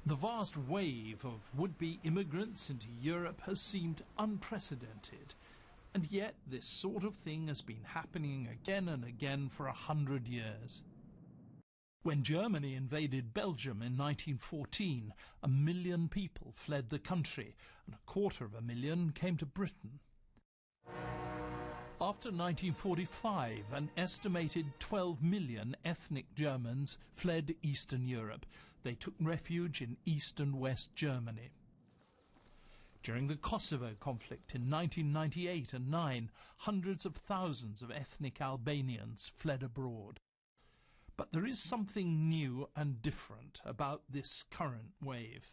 The vast wave of would-be immigrants into Europe has seemed unprecedented, and yet this sort of thing has been happening again and again for 100 years. When Germany invaded Belgium in 1914, 1 million people fled the country, and 250,000 came to Britain. After 1945, an estimated 12 million ethnic Germans fled Eastern Europe. They took refuge in East and West Germany. During the Kosovo conflict in 1998 and 9, hundreds of thousands of ethnic Albanians fled abroad. But there is something new and different about this current wave.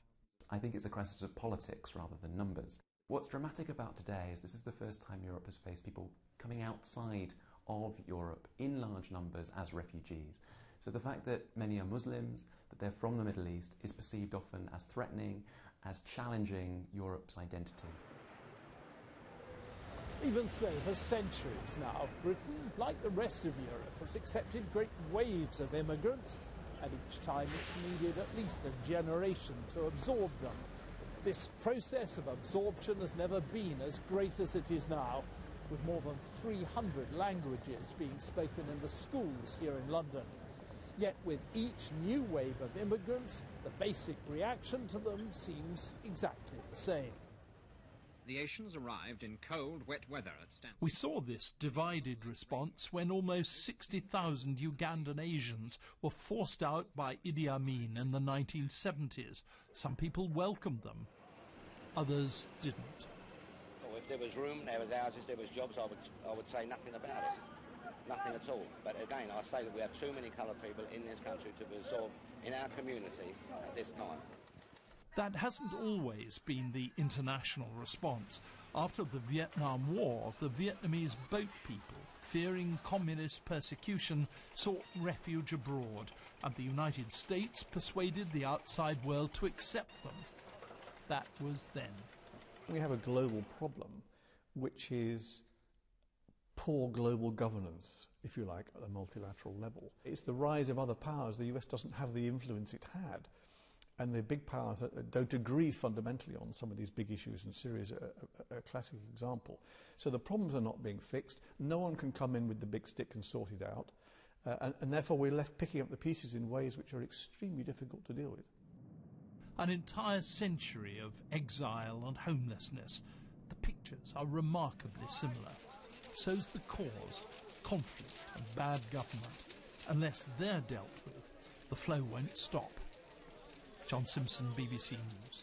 I think it's a crisis of politics rather than numbers. What's dramatic about today is this is the first time Europe has faced people coming outside of Europe in large numbers as refugees. So the fact that many are Muslims, that they're from the Middle East, is perceived often as threatening, as challenging Europe's identity. Even so, for centuries now, Britain, like the rest of Europe, has accepted great waves of immigrants, and each time it's needed at least a generation to absorb them. This process of absorption has never been as great as it is now, with more than 300 languages being spoken in the schools here in London. Yet with each new wave of immigrants, the basic reaction to them seems exactly the same. The Asians arrived in cold, wet weather at Stansted. We saw this divided response when almost 60,000 Ugandan Asians were forced out by Idi Amin in the 1970s. Some people welcomed them, others didn't. Well, if there was room, there was houses, there was jobs, I would say nothing about it. Nothing at all. But again, I say that we have too many coloured people in this country to be absorbed in our community at this time. That hasn't always been the international response. After the Vietnam War, the Vietnamese boat people, fearing communist persecution, sought refuge abroad, and the United States persuaded the outside world to accept them. That was then. We have a global problem, which is poor global governance, if you like, at a multilateral level. It's the rise of other powers. The US doesn't have the influence it had. And the big powers don't agree fundamentally on some of these big issues, and Syria is a classic example. So the problems are not being fixed. No one can come in with the big stick and sort it out. And therefore we're left picking up the pieces in ways which are extremely difficult to deal with. An entire century of exile and homelessness. The pictures are remarkably similar. So's the cause, conflict and bad government. Unless they're dealt with, the flow won't stop. John Simpson, BBC News.